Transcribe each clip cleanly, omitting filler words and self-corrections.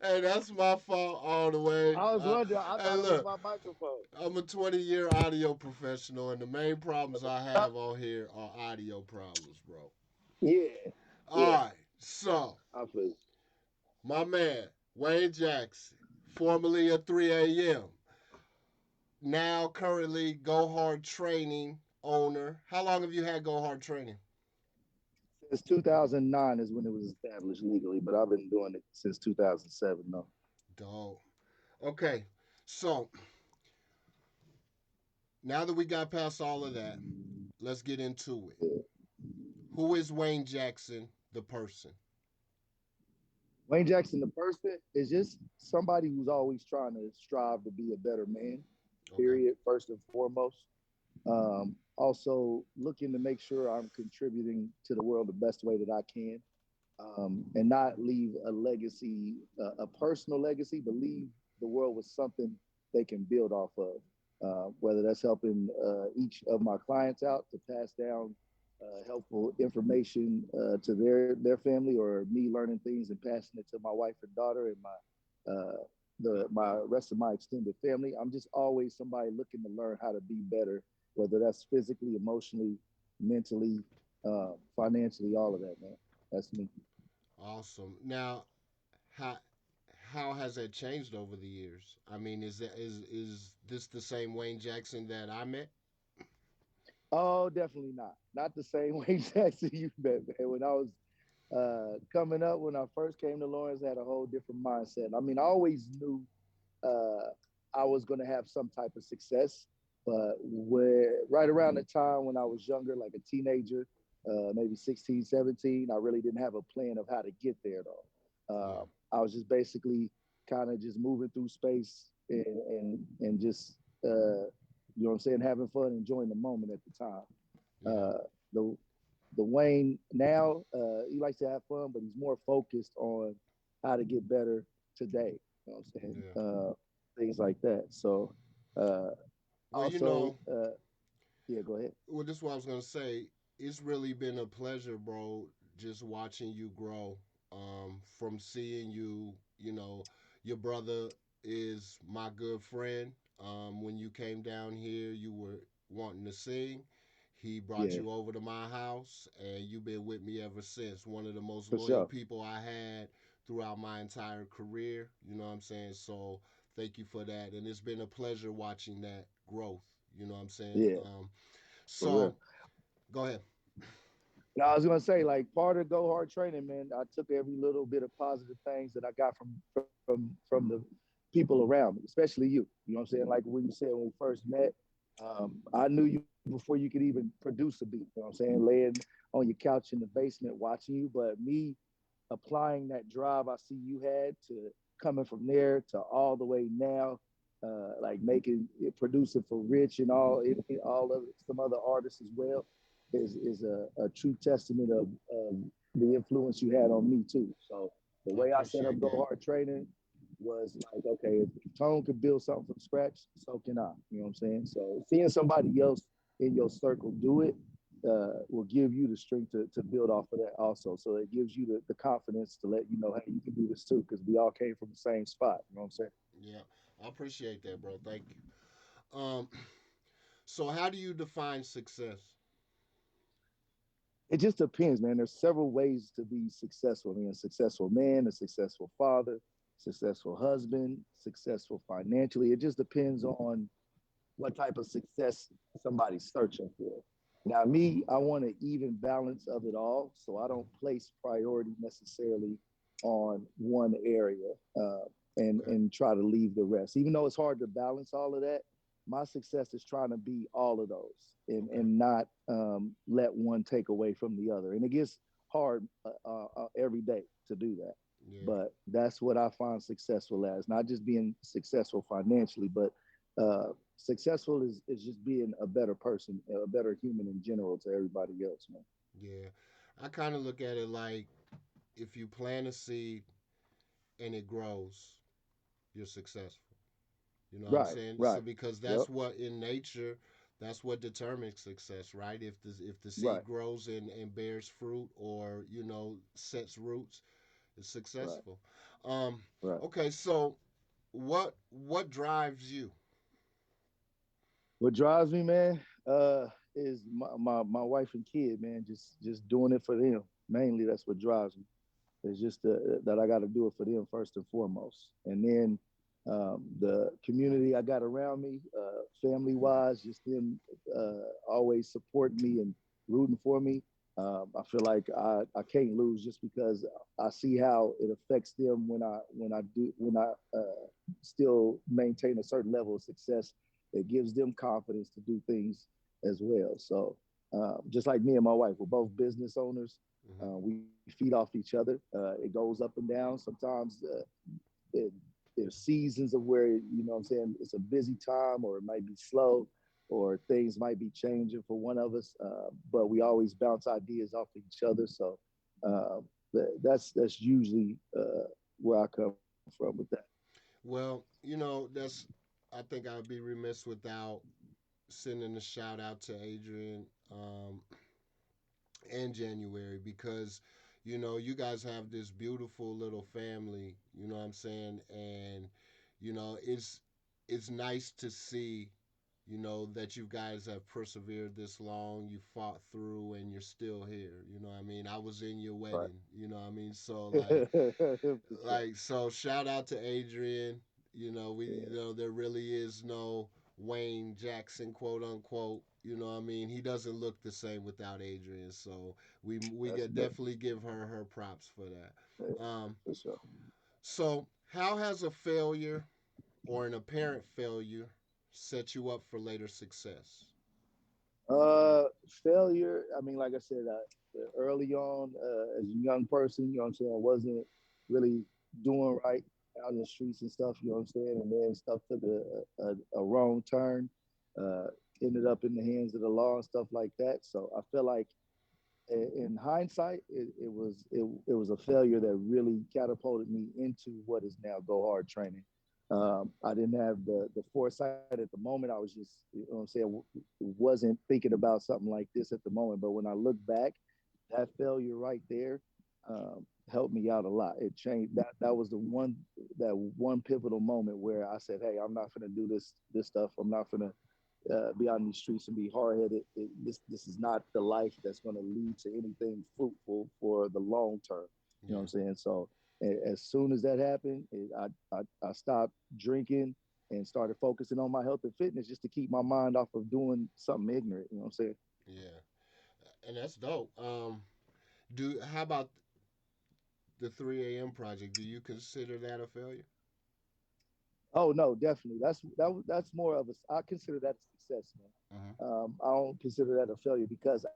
Hey, that's my fault all the way. I was wondering. I Hey, thought it was look, my microphone. I'm a 20-year audio professional, and the main problems I have on here are audio problems, bro. Yeah, yeah. All right, so I feel. my man Wayne Jackson, formerly of 3 a.m., now currently Go Hard Training owner. How long have you had Go Hard Training? Since 2009 is when it was established legally, but I've been doing it since 2007. No. Dog. Okay, so now that we got past all of that, let's get into it. Who is Wayne Jackson, the person? Wayne Jackson, the person, is just somebody who's always trying to strive to be a better man. Okay. Period. First and foremost. Also looking to make sure I'm contributing to the world the best way that I can, and not leave a legacy, a personal legacy, but leave the world with something they can build off of. Whether that's helping each of my clients out to pass down helpful information to their family, or me learning things and passing it to my wife and daughter and my rest of my extended family. I'm just always somebody looking to learn how to be better, whether that's physically, emotionally, mentally, financially, all of that, man. That's me. Awesome. Now, how how has that changed over the years? I mean, is this the same Wayne Jackson that I met? Oh, definitely not. Not the same way Jackson you met, man. When I was coming up, when I first came to Lawrence, I had a whole different mindset. I mean, I always knew uh, I was going to have some type of success, but where right around the time when I was younger, like a teenager, maybe 16, 17, I really didn't have a plan of how to get there, though. Yeah. I was just basically kind of just moving through space and just you know what I'm saying, having fun, enjoying the moment at the time. Yeah. The Wayne now, he likes to have fun, but he's more focused on how to get better today. You know what I'm saying? Yeah. Things like that. So uh, Well, also, yeah, go ahead. well, this is what I was gonna say. It's really been a pleasure, bro, just watching you grow. From seeing you, your brother is my good friend. When you came down here, you were wanting to sing. He brought Yeah, you over to my house, and you've been with me ever since. One of the most for loyal sure. people I had throughout my entire career. You know what I'm saying? So thank you for that, and it's been a pleasure watching that growth. You know what I'm saying? Yeah, for real. So go ahead. Now, I was gonna say, like, part of Go Hard training, man, I took every little bit of positive things that I got from the people around me, especially you. You know what I'm saying? Like when you said when we first met, I knew you before you could even produce a beat. You know what I'm saying? Laying on your couch in the basement watching you, but me applying that drive I see you had to coming from there to all the way now, like making it, producing for Rich and all of some other artists as well, is a true testament of the influence you had on me too. So the I way I set up appreciate Go that. Hard Training was like, okay, if Tone could build something from scratch, so can I. You know what I'm saying? So seeing somebody else in your circle do it will give you the strength to build off of that also. So it gives you the confidence to let you know, hey, you can do this too, because we all came from the same spot. You know what I'm saying? Yeah, I appreciate that, bro. Thank you. So how do you define success? It just depends, man. There's several ways to be successful. I mean, a successful man, a successful father, successful husband, successful financially. It just depends on what type of success somebody's searching for. Now, me, I want an even balance of it all. So I don't place priority necessarily on one area Okay. and try to leave the rest. Even though it's hard to balance all of that, my success is trying to be all of those Okay. and not let one take away from the other. And it gets hard every day to do that. Yeah. But that's what I find successful as, not just being successful financially, but successful is just being a better person, a better human in general to everybody else, man. Yeah. I kind of look at it like if you plant a seed and it grows, you're successful. You know what I'm Right, saying? So right. because that's Yep, what in nature, that's what determines success, right? If the seed right. grows and bears fruit or sets roots, It's right, successful. Um, right. okay, so what drives you? What drives me, man, is my wife and kid, man. Just doing it for them. Mainly, that's what drives me. It's just that I got to do it for them first and foremost, and then the community I got around me, family wise, just them always supporting me and rooting for me. I feel like I can't lose just because I see how it affects them when I still maintain a certain level of success. It gives them confidence to do things as well. So just like me and my wife, we're both business owners. Hmm. We feed off each other. It goes up and down. Sometimes it, there's seasons of where, what I'm saying, it's a busy time or it might be slow or things might be changing for one of us. But we always bounce ideas off each other. So uh, that's usually where I come from with that. Well, that's. I think I'd be remiss without sending a shout out to Adrian and January because you guys have this beautiful little family. You know what I'm saying, and it's nice to see that you guys have persevered this long, you fought through, and you're still here. You know what I mean? I was in your Right. wedding. You know what I mean? So For sure. so shout out to Adrian. Yeah, There really is no Wayne Jackson, quote unquote. You know what I mean? He doesn't look the same without Adrian. So we that's get that, definitely give her props for that. Um, for sure. so how has a failure or an apparent failure set you up for later success? Failure. I mean, like I said, early on, as a young person, you know what I'm saying, I wasn't really doing right out in the streets and stuff, you know what I'm saying, and then stuff took a wrong turn, uh, ended up in the hands of the law and stuff like that. So I feel like in hindsight, it was a failure that really catapulted me into what is now Go Hard training. I didn't have the foresight at the moment. I was just, you know what I'm saying, wasn't thinking about something like this at the moment. But when I look back, that failure right there helped me out a lot. It changed. That was that one pivotal moment where I said, "Hey, I'm not going to do this stuff. I'm not going to be out in these streets and be hard headed. This is not the life that's going to lead to anything fruitful for the long term." You know what Yeah. I'm saying? So as soon as that happened, I stopped drinking and started focusing on my health and fitness just to keep my mind off of doing something ignorant. You know what I'm saying? Yeah. And that's dope. Do how about the 3 a.m. project? Do you consider that a failure? Oh no, definitely. That's more of a. I consider that a success, man. Hmm. I don't consider that a failure because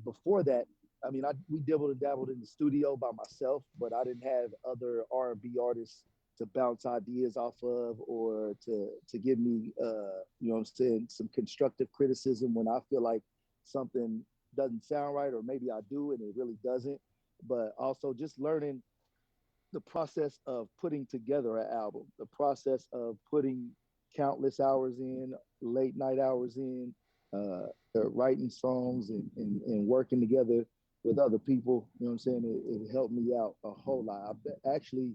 before that, I mean, we dabbled and dabbled in the studio by myself, but I didn't have other R&B artists to bounce ideas off of or to give me, you know, what I'm saying, some constructive criticism when I feel like something doesn't sound right, or maybe I do and it really doesn't. But also just learning the process of putting together an album, the process of putting countless hours in, late night hours in, writing songs and working together with other people. You know what I'm saying? It helped me out a whole lot. I actually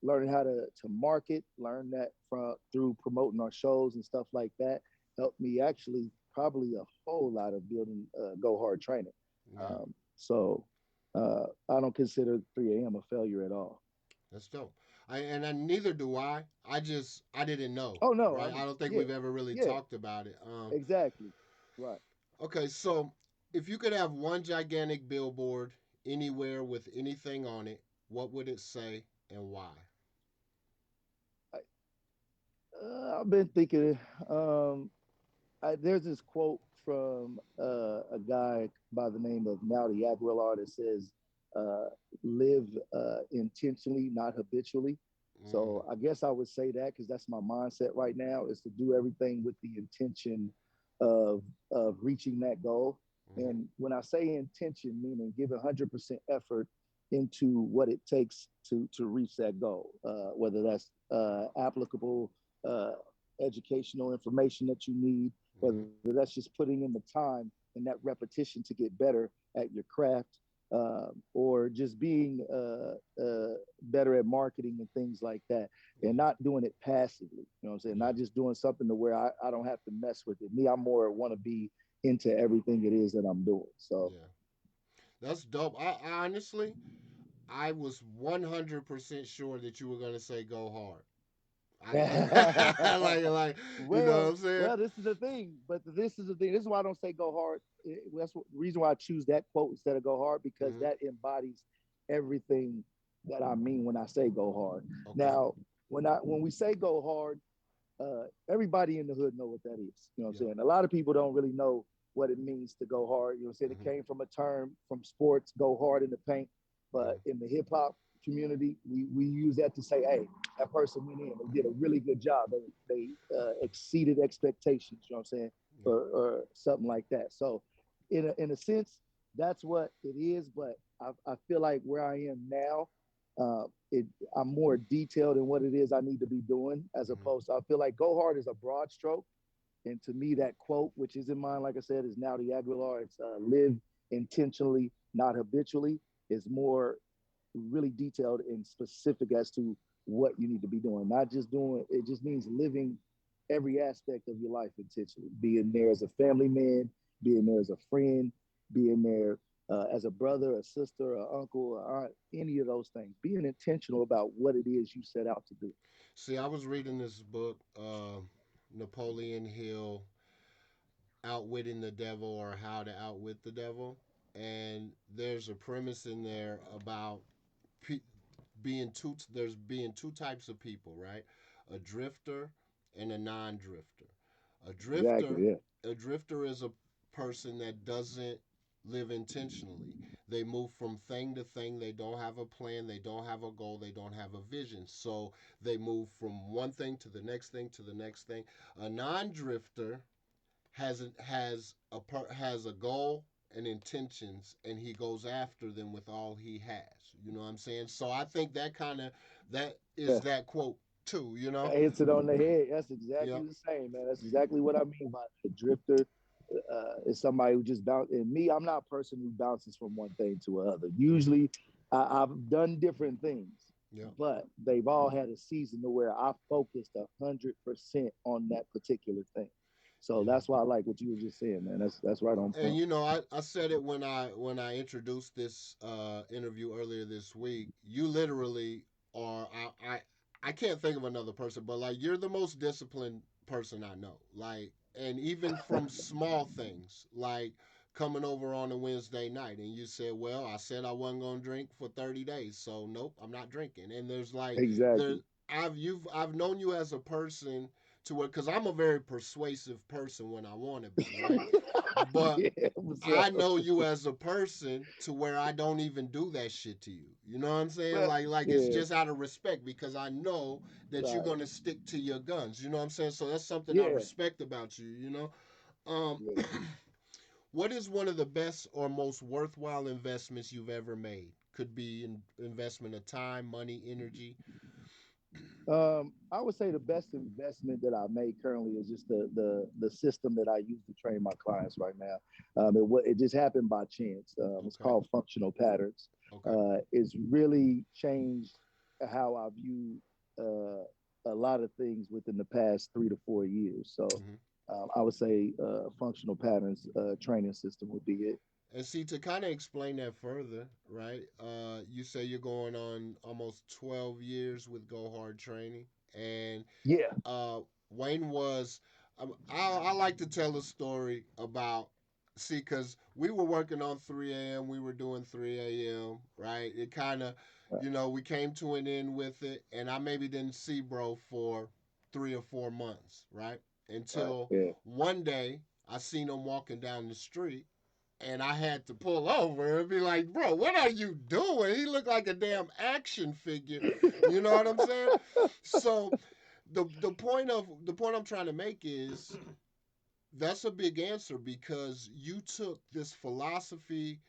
learning how to market, learn that from through promoting our shows and stuff like that. Helped me actually probably a whole lot of building Go Hard training. Yeah. So I don't consider 3 a.m. a failure at all. That's dope. Neither do I. I didn't know. Oh no, Right. I don't think yeah, we've ever really yeah, talked about it. exactly, right. Okay. So if you could have one gigantic billboard anywhere with anything on it, what would it say and why? I've been thinking. There's this quote from a guy by the name of Naudi Aguilar that says, uh, "Live intentionally, not habitually." Mm, So I guess I would say that because that's my mindset right now is to do everything with the intention of reaching that goal. mm-hmm. And when I say intention, meaning give 100% effort into what it takes to reach that goal, whether that's applicable educational information that you need, Mm-hmm. whether that's just putting in the time and that repetition to get better at your craft. or just being better at marketing and things like that, and Yeah. not doing it passively. You know what I'm saying? Yeah. Not just doing something to where I don't have to mess with it. Me, I'm more want to be into everything it is that I'm doing. So Yeah. That's dope. I honestly, I was 100% sure that you were gonna say go hard. Like, you know what I'm saying? well, this is the thing. But this is the thing. This is why I don't say go hard. That's the reason why I choose that quote instead of go hard, because Hmm. that embodies everything that I mean when I say go hard. Okay. Now, when we say go hard, everybody in the hood know what that is. You know what I'm Yeah. saying? A lot of people don't really know what it means to go hard. You know what I'm saying? It Hmm. came from a term from sports, go hard in the paint. But Hmm. in the hip hop community, we use that to say, hey, that person went in. They did a really good job. They exceeded expectations. You know what I'm saying? Yeah. Or something like that. So, in a sense, that's what it is. But I feel like where I am now, it I'm more detailed in what it is I need to be doing, as Hmm. opposed to, I feel like go hard is a broad stroke. And to me, that quote, which is in mine, like I said, is now the Aguilar. It's live intentionally, not habitually. Is more really detailed and specific as to what you need to be doing. Not just doing it, just means living every aspect of your life intentionally. Being there as a family man, being there as a friend, being there as a brother, a sister, an uncle, a aunt, any of those things. Being intentional about what it is you set out to do. See, I was reading this book, Napoleon Hill, Outwitting the Devil or How to Outwit the Devil, and there's a premise in there about pe- being two. There's being two types of people, right? A drifter and a non-drifter. A drifter, Exactly. Yeah. a drifter is a person that doesn't live intentionally. They move from thing to thing. They don't have a plan. They don't have a goal. They don't have a vision. So they move from one thing to the next thing to the next thing. A non-drifter has a goal and intentions, and he goes after them with all he has. You know what I'm saying? So I think that is Yeah. that quote too. You know? Hits it on the head. That's exactly Yep. the same, man. That's exactly what I mean by a drifter. Is somebody who just bounce. And me, I'm not a person who bounces from one thing to another. Mm-hmm. Usually, I've done different things, Yep. but they've all had a season to where I focused 100% on that particular thing. So Yeah. that's why I like what you were just saying, man. That's right on And point. I said it when I introduced this interview earlier this week. You literally are I can't think of another person, but like you're the most disciplined person I know. Like, and even from small things like coming over on a Wednesday night and you said, well, I said I wasn't gonna drink for 30 days, so nope, I'm not drinking. And there's like there Exactly. I've known you as a person to where, because I'm a very persuasive person when I want to be, right? But Yeah. What's I up? know you as a person to where I don't even do that shit to you. You know what I'm saying? Well, Like it's yeah. just out of respect because I know that you're Right. gonna stick to your guns. You know what I'm saying? So that's something I Yeah. respect about you. You know, um, Yeah. what is one of the best or most worthwhile investments you've ever made? Could be investment of time, money, energy. I would say the best investment that I made currently is just the system that I use to train my clients right now. It just happened by chance. It's Okay. called functional patterns. Okay. It's really changed how I view a lot of things within the past 3 to 4 years. So Mm-hmm. I would say functional patterns training system would be it. And see, to kind of explain that further, right? You say you're going on almost 12 years with Go Hard Training, and Yeah, uh, Wayne was. I like to tell a story about. See, because we were working on 3 a.m., we were doing 3 a.m., right? It kind of, we came to an end with it, and I maybe didn't see bro for 3 or 4 months, right? right. Until Yeah. one day I seen him walking down the street and I had to pull over and be like, bro, what are you doing? He looked like a damn action figure. You know what I'm saying? So the point I'm trying to make is that's a big answer because you took this philosophy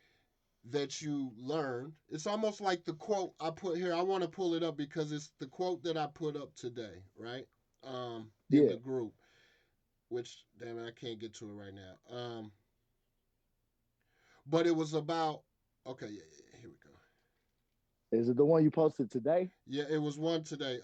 that you learned. It's almost like the quote I put here. I want to pull it up because it's the quote that I put up today, right? In Yeah. the group, which damn it, I can't get to it right now. But it was about Okay, yeah, yeah, yeah, here we go. Is it the one you posted today? Yeah, it was one today.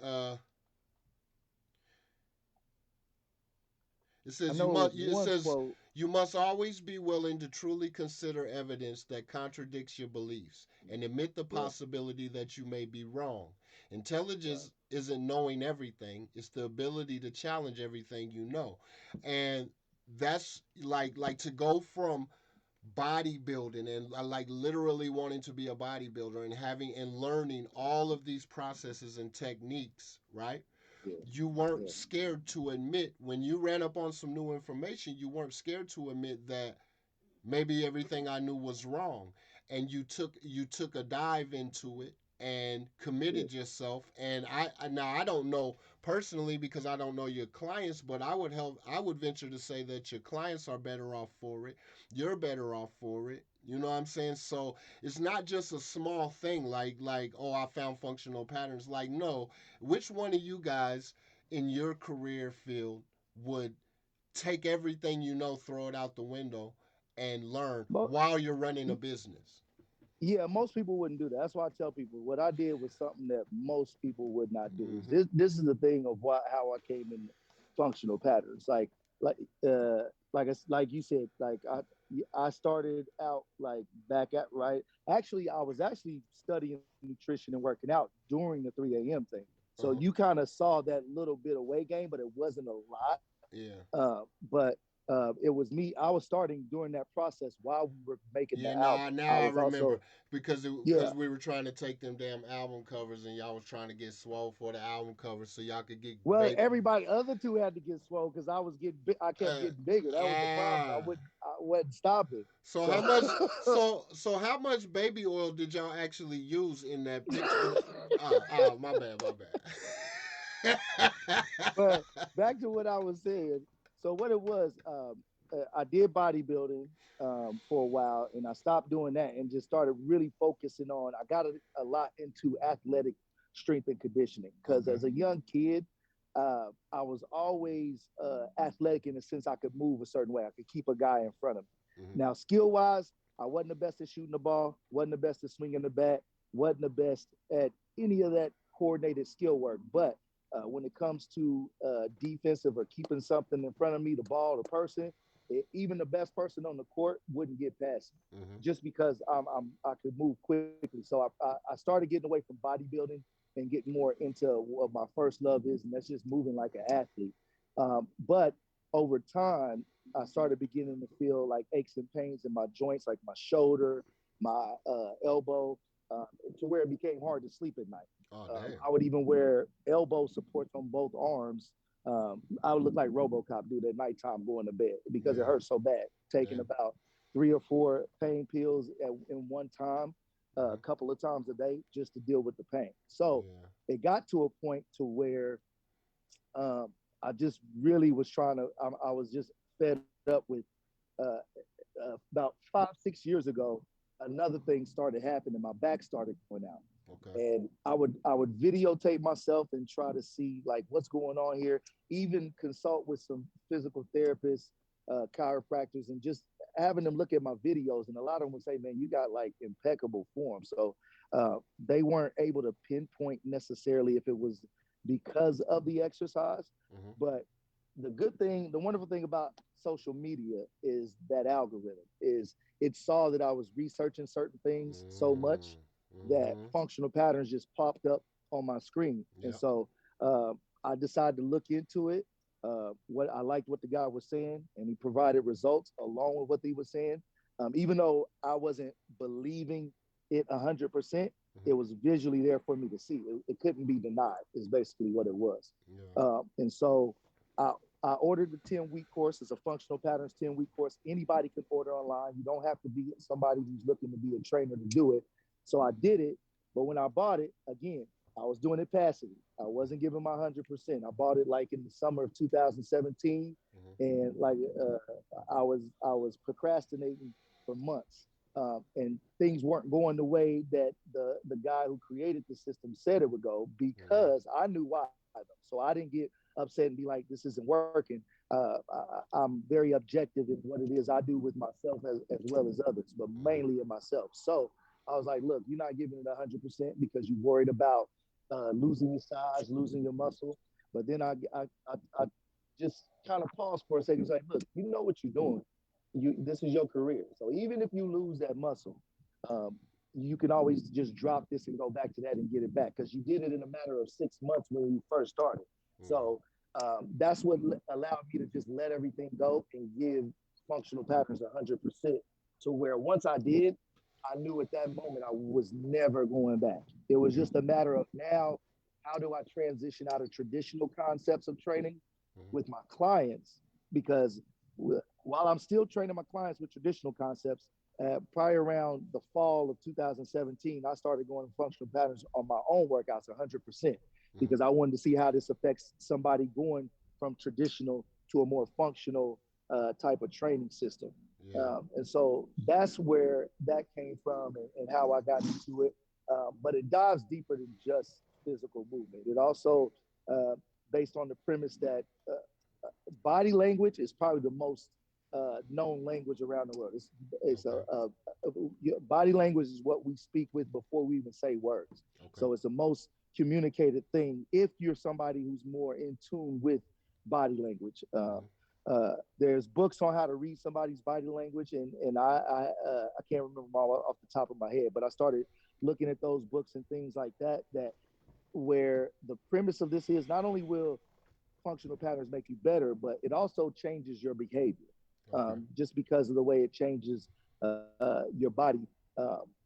It I says you know it was must. It one says quote. you must always be willing to truly consider evidence that contradicts your beliefs and admit the Yeah, possibility that you may be wrong. right. Intelligence isn't knowing everything; it's the ability to challenge everything you know, and that's like to go from bodybuilding and like literally wanting to be a bodybuilder and having and learning all of these processes and techniques, right? Yeah, You weren't yeah, scared to admit when you ran up on some new information, you weren't scared to admit that maybe everything I knew was wrong, and you took a dive into it and yeah, committed yourself. And now I don't know personally because I don't know your clients, but I would venture to say that your clients are better off for it. You're better off for it. You know what I'm saying? So it's not just a small thing like oh, I found functional patterns. Like, no, which one of you guys in your career field would take everything you know, throw it out the window, and learn but while you're running a business? yeah, most people wouldn't do that. That's why I tell people what I did was something that most people would not do. Mm-hmm. This is the thing of why how I came in functional patterns. Like like you said, I started out like back at right. Actually, I was actually studying nutrition and working out during the 3 a.m. thing. So Uh-huh. you kind of saw that little bit of weight gain, but it wasn't a lot. Yeah. But it was me. I was starting during that process while we were making the Yeah, album. I now I was remember also because yeah. we were trying to take them damn album covers and y'all was trying to get swole for the album covers so y'all could get Well, bait. everybody other two had to get swole because I was getting I kept Uh, getting bigger. That was the problem. ah. I wasn't stopping. So how So much? So how much baby oil did y'all actually use in that picture? My bad, my but bad. back to what I was saying. So what it was, I did bodybuilding for a while, and I stopped doing that and just started really focusing on. I got a lot into athletic strength and conditioning because Okay. as a young kid, I was always athletic in the sense I could move a certain way. I could keep a guy in front of me. Mm-hmm. Now, skill wise, I wasn't the best at shooting the ball, wasn't the best at swinging the bat, wasn't the best at any of that coordinated skill work, but when it comes to defensive or keeping something in front of me, the ball, the person, even the best person on the court wouldn't get past me Mm-hmm. just because I could move quickly. So I started getting away from bodybuilding and getting more into what my first love is, and that's just moving like an athlete. But over time, I started beginning to feel like aches and pains in my joints, like my shoulder, my elbow, to where it became hard to sleep at night. Oh damn. I would even wear elbow supports on both arms. I would look like RoboCop dude at nighttime going to bed because it Yeah. hurt so bad. Taking Damn. about 3 or 4 pain pills in one time, Mm-hmm. a couple of times a day, just to deal with the pain. So Yeah. it got to a point to where I just really was trying to. I was just fed up with. Uh, about 5, 6 years ago, another thing started happening. My back started going out, Okay. and I would videotape myself and try to see like what's going on here. Even consult with some physical therapists, chiropractors, and just having them look at my videos. And a lot of them would say, "Man, you got like impeccable form." So they weren't able to pinpoint necessarily if it was because of the exercise, Mm-hmm. but the wonderful thing about social media is that algorithm is it saw that I was researching certain things so much that Mm-hmm. functional patterns just popped up on my screen. And Yep. so I decided to look into it. What I liked what the guy was saying, and he provided results along with what he was saying. Even though I wasn't believing it 100%, Mm-hmm. it was visually there for me to see. It couldn't be denied. Is basically what it was. Yeah. And so I, I ordered the 10-week course. It's a functional patterns 10-week course. Anybody can order online. You don't have to be somebody who's looking to be a trainer to do it. So I did it. But when I bought it, again, I was doing it passively. I wasn't giving my 100%. I bought it like in the summer of 2017, Mm-hmm. and like I was procrastinating for months, and things weren't going the way that the guy who created the system said it would go Mm-hmm. because I knew why though. So I didn't get upset and be like, "This isn't working." I'm very objective in what it is I do with myself as well as others, but Mm-hmm. mainly in myself. So I was like, look, you're not giving it 100% because you're worried about losing your size, losing your muscle. But then I just kind of paused for a second. It's like, look, you know what you're doing. This is your career. So even if you lose that muscle, um, you can always just drop this and go back to that and get it back because you did it in a matter of 6 months when you first started. Mm-hmm. So that's what allowed me to just let everything go and give functional patterns 100% to where once I did, I knew at that moment I was never going back. It was Yeah. just a matter of now, how do I transition out of traditional concepts of training Mm-hmm. with my clients? Because while I'm still training my clients with traditional concepts, probably around the fall of 2017, I started going functional patterns on my own workouts 100% Mm-hmm. because I wanted to see how this affects somebody going from traditional to a more functional type of training system. Yeah. And so that's where that came from and how I got into it. But it dives deeper than just physical movement. It also, uh, based on the premise that body language is probably the most known language around the world. It's Okay. body language is what we speak with before we even say words. Okay. So it's the most communicated thing if you're somebody who's more in tune with body language. Mm-hmm. There's books on how to read somebody's body language, and I can't remember them all off the top of my head, but I started looking at those books and things like that. That where the premise of this is not only will functional patterns make you better, but it also changes your behavior Okay. just because of the way it changes your body.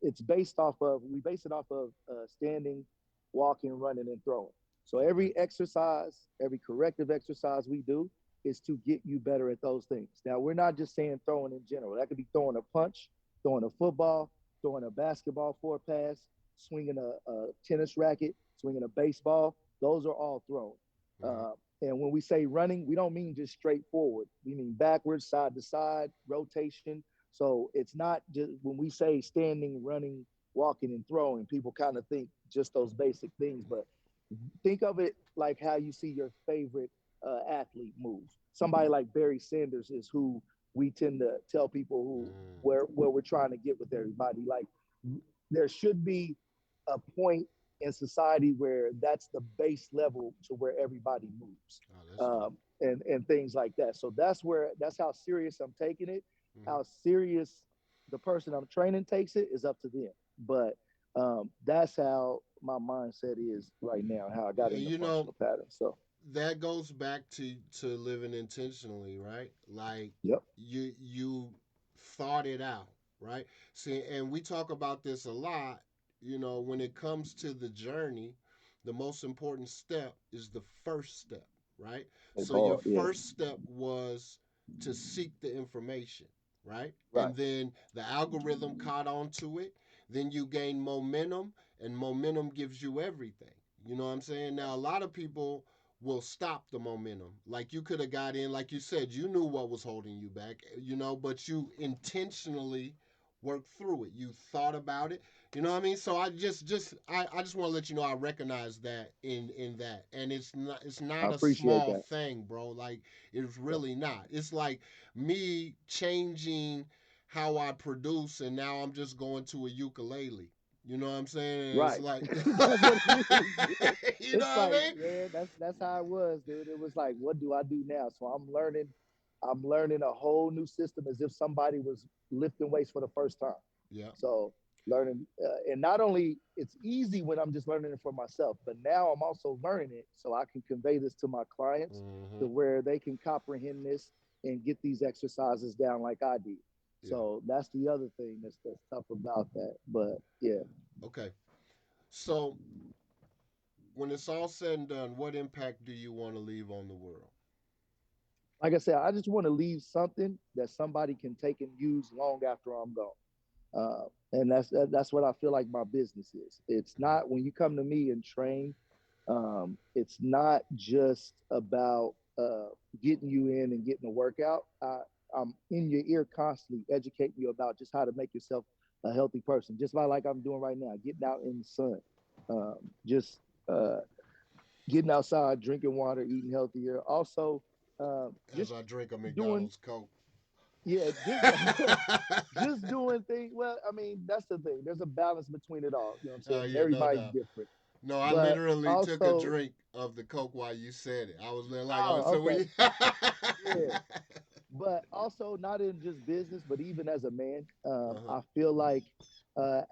It's based off of, we base it off of standing, walking, running, and throwing. So Okay. every exercise, every corrective exercise we do is to get you better at those things. Now, we're not just saying throwing in general. That could be throwing a punch, throwing a football, throwing a basketball for a pass, swinging a tennis racket, swinging a baseball. Those are all thrown. Mm-hmm. And when we say running, we don't mean just straight forward. We mean backwards, side to side, rotation. So it's not just when we say standing, running, walking, and throwing, people kind of think just those basic things. But think of it like how you see your favorite athlete move. Somebody like Barry Sanders is who we tend to tell people who Mm. where we're trying to get with everybody. Like there should be a point in society where that's the base level to where everybody moves, Oh, that's dope. and things like that. So that's how serious I'm taking it. Mm-hmm. How serious the person I'm training takes it is up to them. But that's how my mindset is right now. How I got And into you know functional patterns. So that goes back to living intentionally, right? Like yep, you thought it out, right? See, and we talk about this a lot. You know, when it comes to the journey, the most important step is the first step, right? it's So your hard. Yeah, first step was to seek the information, right? right. And then the algorithm caught on to it. Then you gain momentum, and momentum gives you everything. You know what I'm saying? Now, a lot of people will stop the momentum. Like you could have got in, like you said, you knew what was holding you back, you know, but you intentionally worked through it. You thought about it. You know what I mean? So I just want to let you know I recognize that in that. And it's I not a appreciate small that. thing, bro. Like it's Yeah. really not. It's like me changing how I produce and now I'm just going to a ukulele. You know what I'm saying? And it's Right. like That's what it is. Yeah. you know It's what I like, mean? yeah, that's how it was, dude. It was like, what do I do now? So I'm learning a whole new system as if somebody was lifting weights for the first time. Yeah. So learning, and not only it's easy when I'm just learning it for myself, but now I'm also learning it so I can convey this to my clients to Mm-hmm. where they can comprehend this and get these exercises down like I did. Yeah. So that's the other thing that's tough about that. But yeah, Okay. So when it's all said and done, what impact do you want to leave on the world? like I said, I just want to leave something that somebody can take and use long after I'm gone. And that's what I feel like my business is. It's Mm-hmm. not when you come to me and train. It's not just about getting you in and getting a workout. I'm in your ear constantly, educating you about just how to make yourself a healthy person, just like I'm doing right now, getting out in the sun, just getting outside, drinking water, eating healthier. Also, As just I drink a doing McDonald's Coke. yeah, just doing things. Well, I mean, that's the thing. There's a balance between it all. You know what I'm saying? And Yeah, no everybody's doubt. different. No, I But literally took a also, drink of the Coke while you said it. I was like, oh, oh, so okay, we. yeah. But also not in just business, but even as a man, Uh-huh. I feel like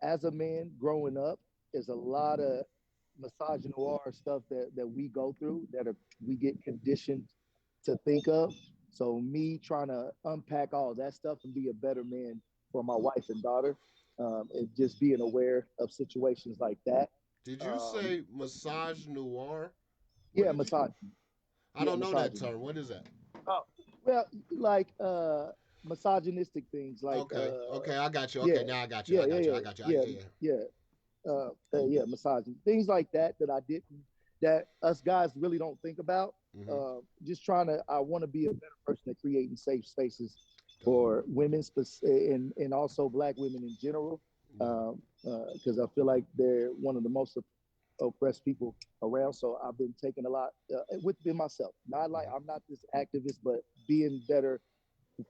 as a man growing up, there's a lot of misogynoir stuff that we go through we get conditioned to think of. So me trying to unpack all that stuff and be a better man for my wife and daughter, and just being aware of situations like that. Did you Um, say massage noir? What yeah, did you? I yeah, don't know that misogyny. term. What is that? Oh, well, like misogynistic things, like Okay, okay, I got you. Okay, yeah, now I got you. yeah, I yeah, got you. yeah, I got you. yeah, Yeah, yeah. yeah, yeah, misogyny, things like that that I didn't, that us guys really don't think about. Mm-hmm. Just trying to, I want to be a better person at creating safe spaces Dope. for women, and also Black women in general, Yeah. because I feel like they're one of the most oppressed people around. So I've been taking a lot within myself. Not like Mm-hmm. I'm not this activist, but being better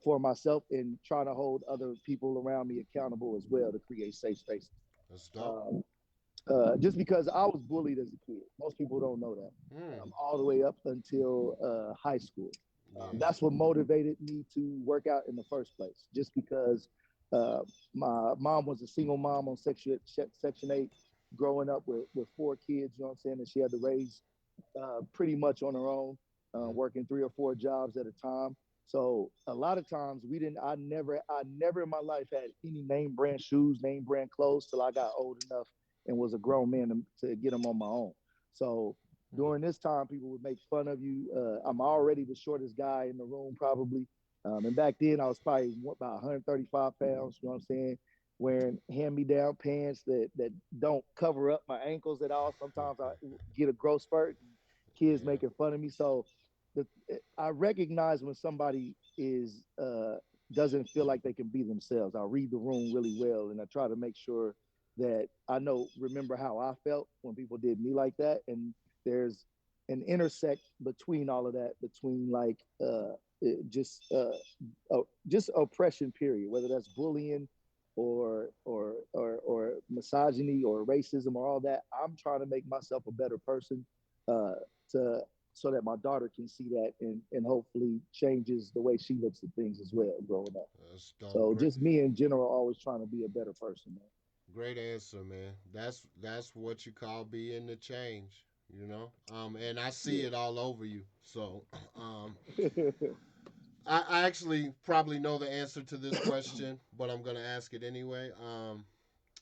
for myself and trying to hold other people around me accountable as well to create safe spaces. That's dope. Um, just because I was bullied as a kid, most people don't know that. Mm. All the way up until high school. Yeah. That's what motivated me to work out in the first place. Just because my mom was a single mom on Section 8, growing up with four kids, you know what I'm saying? And she had to raise pretty much on her own, Mm-hmm. working three or four jobs at a time. So a lot of times we didn't. I never in my life had any name brand shoes, name brand clothes till I got old enough and was a grown man to get them on my own. So Mm. during this time, people would make fun of you. I'm already the shortest guy in the room, probably. And back then, I was probably about 135 pounds. You know what I'm saying? Wearing hand-me-down pants that don't cover up my ankles at all. Sometimes I get a growth spurt, and kids Yeah. making fun of me. So the, I recognize when somebody is doesn't feel like they can be themselves. I read the room really well, and I try to make sure that I know, remember how I felt when people did me like that, and there's an intersect between all of that, between like just just oppression, period, whether that's bullying or misogyny or racism or all that. I'm trying to make myself a better person uh, to so that my daughter can see that and hopefully changes the way she looks at things as well growing up. That's dope. So Great. just me in general, always trying to be a better person, man. Great answer, man. That's what you call being the change. You know. And I see Yeah. it all over you. So, I actually probably know the answer to this question, but I'm gonna ask it anyway.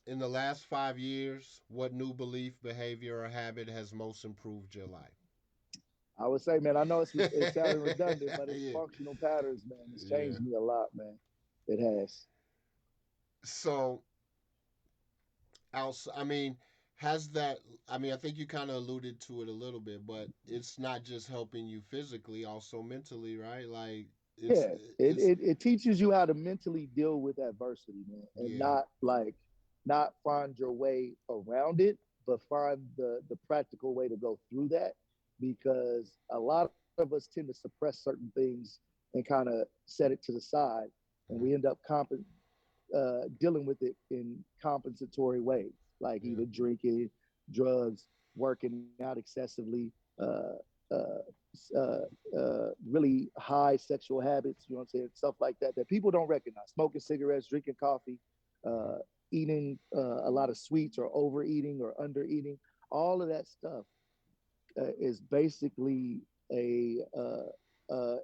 In the last 5 years, what new belief, behavior, or habit has most improved your life? I would say, man, I know it's sounding redundant, but it's Yeah, functional patterns, man. It's yeah. changed me a lot, man. It has. So, I mean, has that? I mean, I think you kind of alluded to it a little bit, but it's not just helping you physically, also mentally, right? Like Yeah, it's it teaches you how to mentally deal with adversity, man, and yeah, not find your way around it, but find the practical way to go through that. Because a lot of us tend to suppress certain things and kind of set it to the side, and hmm we end up dealing with it in compensatory ways, like yeah, either drinking, drugs, working out excessively, uh, really high sexual habits, you know what I'm saying? Stuff like that that people don't recognize. Smoking cigarettes, drinking coffee, hmm uh, eating a lot of sweets or overeating or undereating. All of that stuff is basically uh,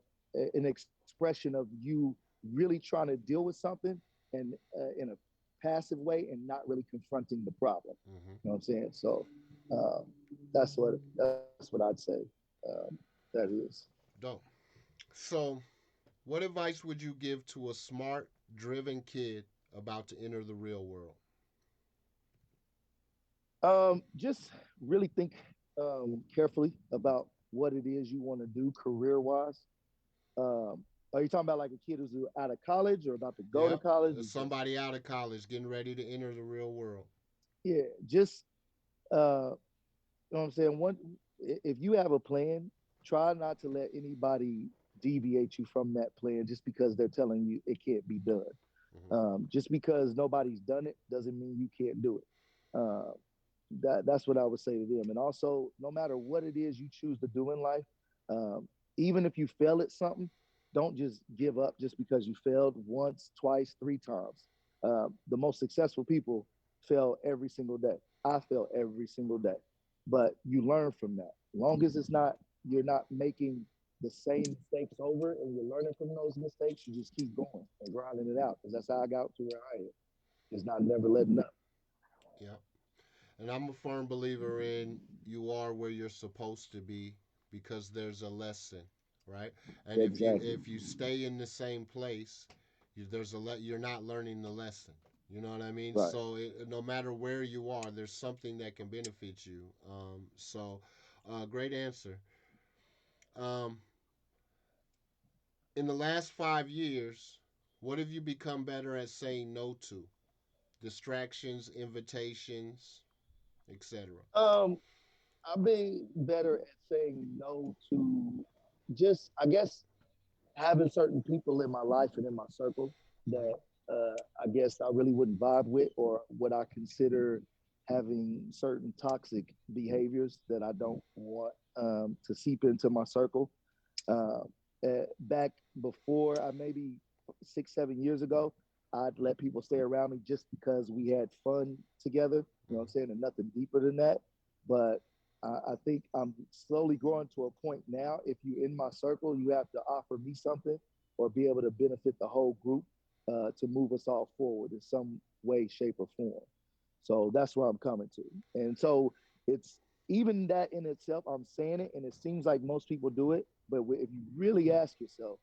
an expression of you really trying to deal with something and in a passive way and not really confronting the problem. hmm You know what I'm saying? So um, that's what I'd say. That is. dope. So, what advice would you give to a smart, driven kid about to enter the real world? Just really think carefully about what it is you want to do career wise. Are you talking about like a kid who's out of college or about to go to Yep, college or just, somebody out of college getting ready to enter the real world. yeah, just, uh, you know what I'm saying? If you have a plan, try not to let anybody deviate you from that plan just because they're telling you it can't be done. Mm-hmm. Just because nobody's done it doesn't mean you can't do it. Uh, that's what I would say to them. And also, no matter what it is you choose to do in life, um, even if you fail at something, don't just give up just because you failed once, twice, three times. The most successful people fail every single day. I fail every single day, but you learn from that. Long as it's not you're not making the same mistakes over, and you're learning from those mistakes, you just keep going and grinding it out. Because that's how I got to where I am. Just not never letting up. Yeah. And I'm a firm believer in you are where you're supposed to be because there's a lesson, right? And Exactly. if you stay in the same place, you're not learning the lesson. You know what I mean? Right. So no matter where you are, there's something that can benefit you. Great answer. Um, in the last 5 years, what have you become better at saying no to? Distractions, invitations, etc. Um, I've been better at saying no to just, I guess, having certain people in my life and in my circle Mm-hmm. that I guess I really wouldn't vibe with, or what I consider having certain toxic behaviors that I don't want to seep into my circle. Uh, Back before, I maybe 6, 7 years ago, I'd let people stay around me just because we had fun together. You know what I'm Mm-hmm. saying? And nothing deeper than that. But I think I'm slowly growing to a point now. If you're in my circle, you have to offer me something or be able to benefit the whole group to move us all forward in some way, shape, or form. So that's where I'm coming to. And so it's even that in itself, I'm saying it, and it seems like most people do it. But if you really ask yourself,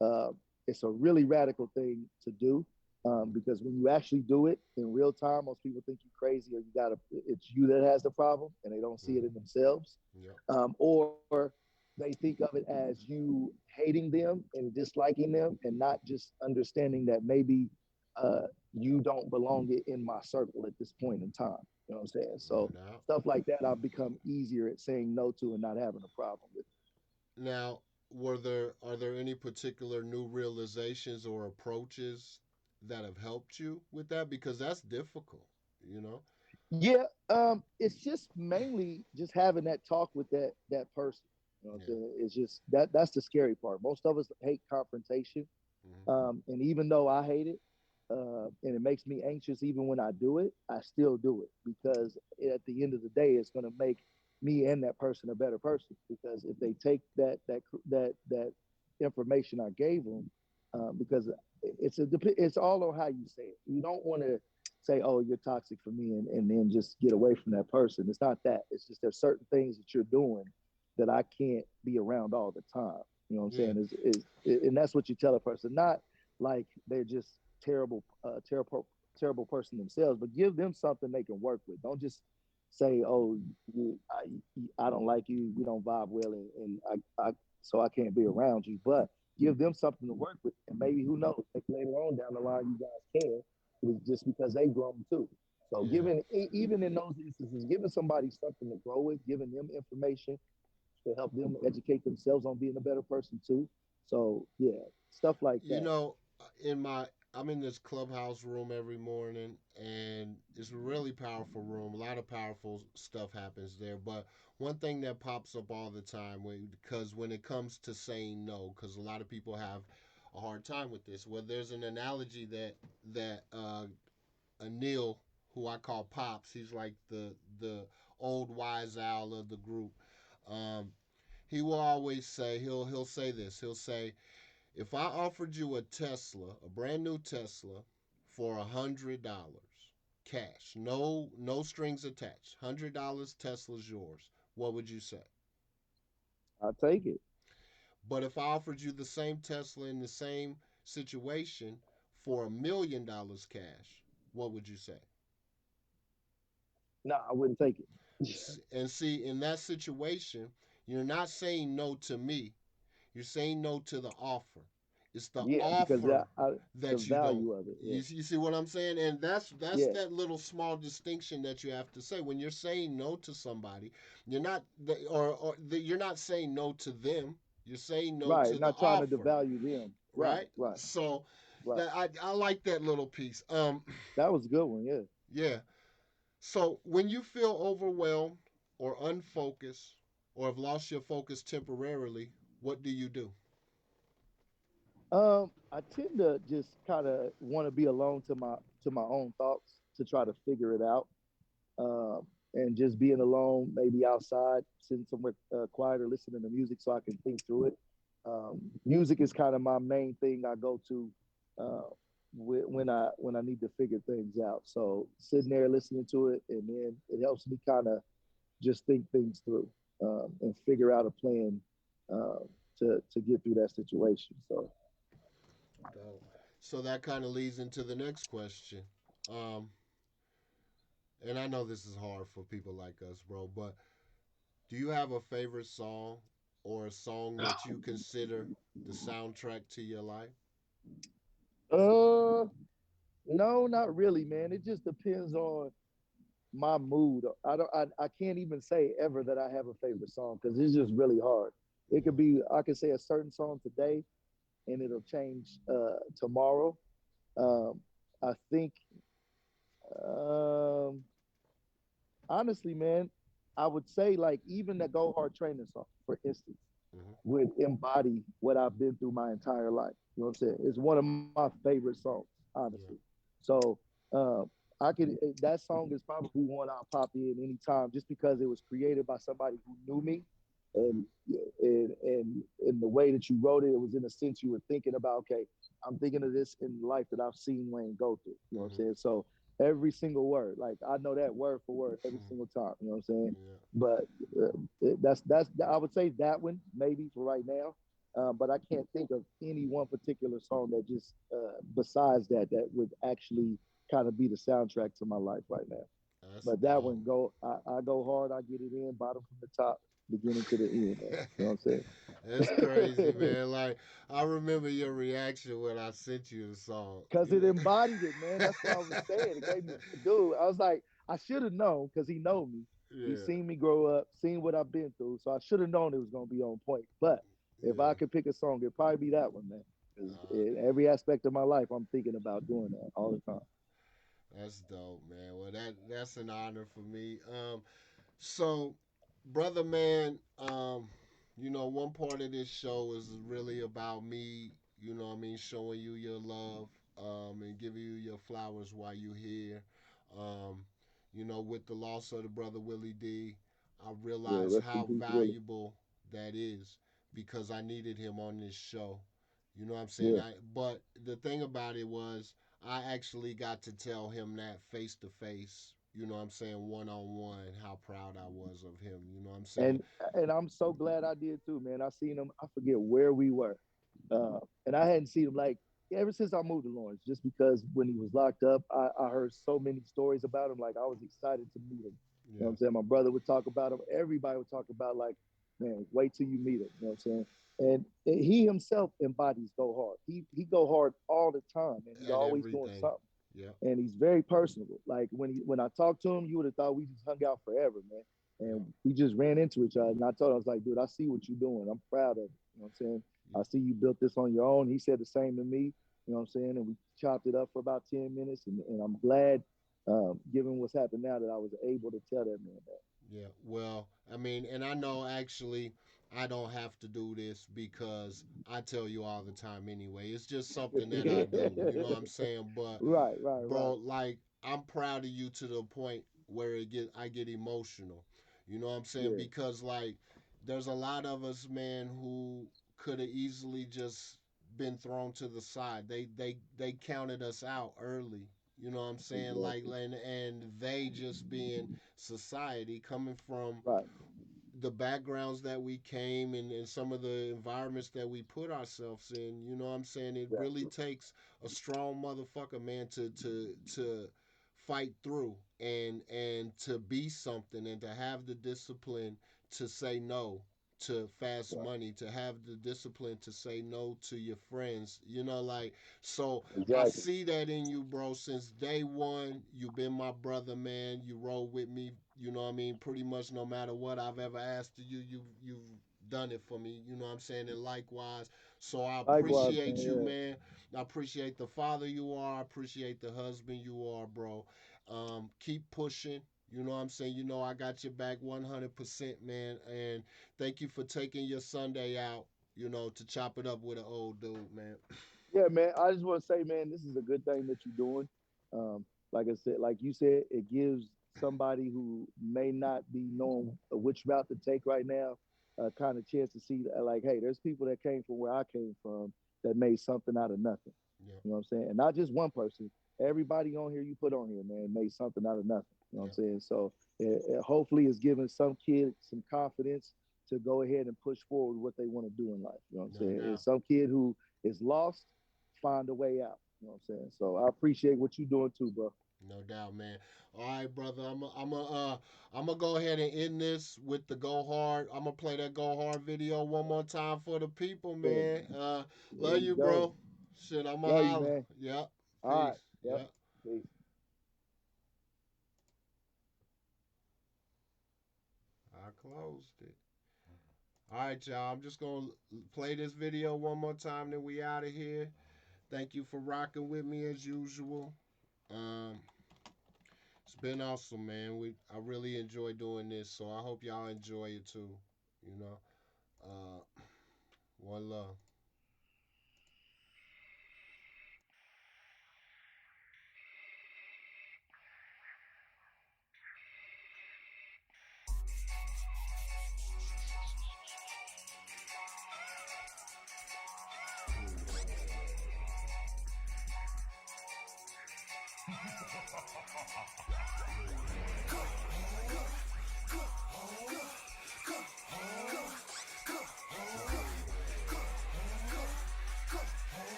uh, it's a really radical thing to do, Mm-hmm. because when you actually do it in real time, most people think you're crazy, or it's you that has the problem, and they don't see it Mm-hmm. in themselves, Yep. or they think of it as you hating them and disliking them, and not just understanding that maybe you don't belong in my circle at this point in time. You know what I'm saying? No So doubt. stuff like that, I've become easier at saying no to and not having a problem with. Now, were there are there any particular new realizations or approaches that have helped you with that? Because that's difficult, you know. Yeah, it's just mainly just having that talk with that person. You know what I'm Yeah. saying? It's just that's the scary part. Most of us hate confrontation, Mm-hmm. and even though I hate it, and it makes me anxious even when I do it, I still do it because at the end of the day, it's going to make me and that person a better person. Because if they take that information I gave them, because it's all on how you say it. You don't want to say, "Oh, you're toxic for me," and then just get away from that person. It's not that. It's just there's certain things that you're doing that I can't be around all the time. You know what I'm Yeah. saying? And that's what you tell a person, not like they're just terrible person themselves, but give them something they can work with. Don't just say, "Oh, I don't like you. We don't vibe well, and so I can't be around you." But give them something to work with, and maybe who knows? Maybe later on down the line, you guys can, just because they've grown too. So, Yeah. giving even in those instances, giving somebody something to grow with, giving them information to help them educate themselves on being a better person too. So, yeah, stuff like You that. know, in my I'm in this clubhouse room every morning, and it's a really powerful room. A lot of powerful stuff happens there. But one thing that pops up all the time, because when it comes to saying no, because a lot of people have a hard time with this. Well, there's an analogy that Anil, who I call Pops, he's like the old wise owl of the group. Um, he will always say he'll say this. He'll say, if I offered you a Tesla, a brand new Tesla, for $100 cash, no strings attached, $100 Tesla's yours, what would you say? I'll take it. But if I offered you the same Tesla in the same situation for $1 million cash, what would you say? No, I wouldn't take it. And see, in that situation, you're not saying no to me. You're saying no to the offer. It's the Yeah, because offer the that you don't. value of it. Yeah, You see what I'm saying? And that's yeah, that little small distinction that you have to say when you're saying no to somebody. You're not you're not saying no to them. You're saying no Right. to the Not trying to offer, devalue them. Right. right? Right. So Right. that I like that little piece. That was a good one. Yeah. Yeah. So when you feel overwhelmed or unfocused or have lost your focus temporarily, what do you do? I tend to just kind of want to be alone to my own thoughts to try to figure it out. And just being alone, maybe outside, sitting somewhere quieter, listening to music so I can think through it. Music is kind of my main thing I go to uh, when I need to figure things out. So sitting there listening to it, and then it helps me kind of just think things through and figure out a plan uh, to get through that situation. So Dope. So that kind of leads into the next question. Um, and I know this is hard for people like us, bro, but do you have a favorite song or a song that you consider the soundtrack to your life? uh no, not really, man. It just depends on my mood. I can't even say ever that I have a favorite song because it's just really hard. It could Mm-hmm. be I could say a certain song today and it'll change tomorrow. Um, I think um, honestly, man, I would say like even the Go Hard training song, for instance, Mm-hmm. would embody what I've been through my entire life. You know what I'm saying? It's one of my favorite songs, honestly. Yeah. So uh, I could that song is probably one I'll pop in anytime just because it was created by somebody who knew me. Mm-hmm. And in the way that you wrote it, it was in a sense you were thinking about, okay, I'm thinking of this in life that I've seen Wayne go through. You know what I'm Mm-hmm. saying? So every single word, like I know that word for word every Mm-hmm. single time. You know what I'm saying? Yeah. But that's I would say that one maybe for right now. But I can't think of any one particular song that just besides that would actually kind of be the soundtrack to my life right now. That's But that dope. one I go hard, I get it in, bottom from the top, beginning to the end, man. You know what That's I'm crazy, saying? man. Like I remember your reaction when I sent you the song. Because it embodied it, man. That's what I was saying. It gave me, dude. I was like, I should have known because he know me. He Yeah. seen me grow up, seen what I've been through. So I should have known it was gonna be on point. But if I Yeah. could pick a song, it'd probably be that one, man. Because Uh, in every aspect of my life, I'm thinking about doing that all the time. that's dope, man. Well, that's an honor for me. So, brother, man, one part of this show is really about me. You know, what I mean, showing you your love, and giving you your flowers while you're here. Um, with the loss of the brother Willie D, I Yeah, realized rest in how peace, Willie. valuable that is because I needed him on this show. You know what I'm saying? Yeah, But the thing about it was, I actually got to tell him that face to face. You know what I'm saying? One on one, how proud I was of him. You know what I'm saying? and and I'm so glad I did too, man. I seen him. I forget where we were, and I hadn't seen him like ever since I moved to Lawrence. Just because when he was locked up, I heard so many stories about him. Like I was excited to meet him. You know what Yeah. I'm saying? My brother would talk about him. Everybody would talk about like, man, wait till you meet him. You know what I'm saying? And he himself embodies go hard. He go hard all the time, and he's At always doing everything. something. Yeah. And he's very personable. Like when I talked to him, you would have thought we just hung out forever, man. Yeah. And we just ran into each other. And I told him, I was like, dude, I see what you're doing. I'm proud of it. You know what I'm saying? I see you built this on your own. He said the same to me. You know what I'm saying? And we chopped it up for about 10 minutes. And I'm glad, given what's happened now, that I was able to tell that man that. Yeah, well, I mean, and I know actually I don't have to do this because I tell you all the time anyway. It's just something that I do. You know what I'm saying? But Right, right, bro, right. like I'm proud of you to the point where I get emotional. You know what I'm saying? Yeah, Because like there's a lot of us, man, who could have easily just been thrown to the side. They counted us out early. You know what I'm saying? Like exactly. and they just being society coming from Right, the backgrounds that we came and some of the environments that we put ourselves in, you know what I'm saying? It really exactly. takes a strong motherfucker, man, to fight through and to be something and to have the discipline to say no to fast Right, money, to have the discipline to say no to your friends, like so I exactly. see that in you, bro. Since day one, you've been my brother, man. You roll with me. You know what I mean? Pretty much no matter what I've ever asked of you, you've done it for me. You know what I'm saying? And likewise. So I Likewise, appreciate you, man. man. I appreciate the father you are. I appreciate the husband you are, bro. Keep pushing. You know what I'm saying? You know I got your back 100%, man. And thank you for taking your Sunday out, to chop it up with an old dude, man. Yeah, man. I just want to say, man, this is a good thing that you're doing. Like I said, like you said, it gives somebody who may not be knowing which route to take right now a kind of chance to see, like, hey, there's people that came from where I came from that made something out of nothing. Yeah, You know what I'm saying? And not just one person. Everybody on here you put on here, man, made something out of nothing. You know what I'm yeah, saying? So hopefully it's giving some kid some confidence to go ahead and push forward what they want to do in life. You know what I'm no saying? doubt. It's some kid who is lost, find a way out. You know what I'm saying? So I appreciate what you're doing too, bro. No doubt, man. All right, brother. I'm gonna go ahead and end this with the Go Hard. I'm gonna play that Go Hard video one more time for the people, Yeah, man. there Love you you, go. bro. Shit, I'm gonna Love you, holler. man. Yep. All right. Peace. Yep. Yep. Peace. I closed it. All right, y'all. I'm just gonna play this video one more time, then we out of here. Thank you for rocking with me as usual. Um, it's been awesome, man. I really enjoy doing this, so I hope y'all enjoy it too. You know. One love.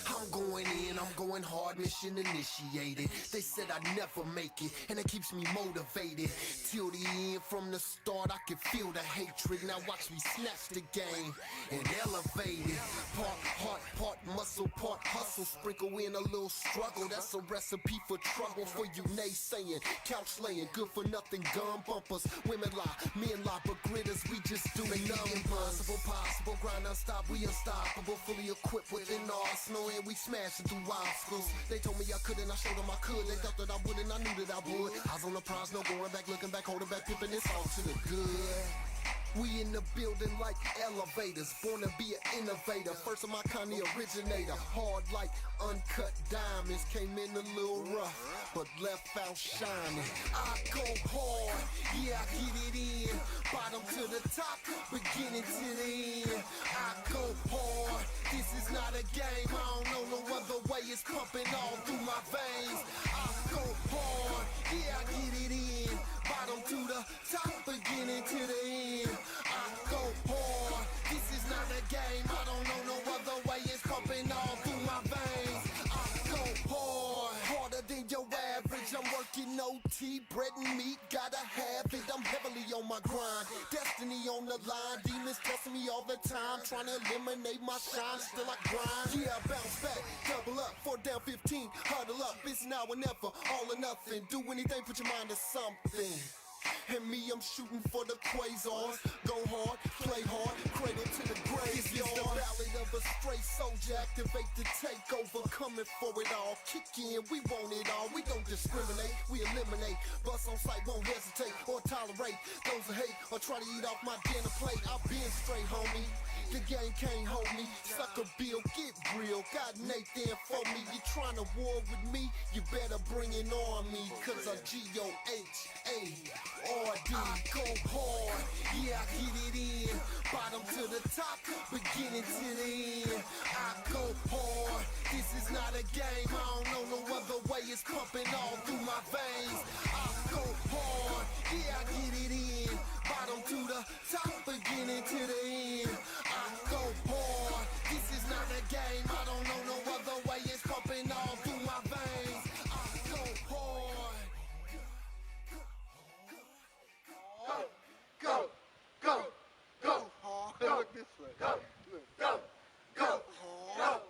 I'm going in, I'm going hard, mission initiated. They said I'd never make it, and it keeps me motivated. Till the end, from the start, I can feel the hatred. Now watch me snatch the game and elevate it. Part heart, part muscle, part hustle. Sprinkle in a little struggle. That's a recipe for trouble for you naysaying. Couch laying, good for nothing, gun bumpers. Women lie, men lie, but gritters, we just do the impossible, possible. Grind non-stop, we unstoppable. Fully equipped with an arsenal, and we smashing through obstacles. They told me I couldn't, I showed them I could. They thought that I wouldn't, I knew that I would. I was on the prize, no going back, looking back, holding back, pimping this all to the good. We in the building like elevators, born to be an innovator. First of my kind, the originator. Hard like uncut diamonds, came in a little rough, but left out shining. I go hard, yeah, I get it in. Bottom to the top, beginning to the end. I go hard, this is not a game. I don't know no other way, it's pumping all through my veins. I go hard, yeah, I get it in. Bottom to the top, beginning to the end. I go hard, this is not a game. I don't know no other way, it's pumping all through my veins. I go hard, harder than your average. I'm working OT, bread and meat, gotta have it. I'm heavily on my grind, destiny on the line. Demons testing me all the time, trying to eliminate my shine. Still I grind, yeah, I bounce back, double up, 4 down 15, huddle up. It's now or never, all or nothing. Do anything, put your mind to something. And me, I'm shooting for the quasars. Go hard, play hard, cradle to the grave. This is the ballad of a straight soldier. Activate the takeover, coming for it all. Kick in, we want it all. We don't discriminate, we eliminate. Bust on sight, won't hesitate or tolerate those who hate or try to eat off my dinner plate. I've been straight, homie. The game can't hold me. Sucker Bill, get real. Got Nathan for me. You trying to war with me? You better bring an army. Cause I G-O-H-A-R-D. I go hard. Yeah, I get it in. Bottom to the top, beginning to the end. I go hard. This is not a game. I don't know no other way. It's pumping all through my veins. I go hard. Yeah, I get it in. Bottom to the top, beginning to the end. I go hard. This is not a game. I don't know no other way. It's pumping all through my veins. I go hard. Go, go, go, go, go, go, go, go, go, go, go, go,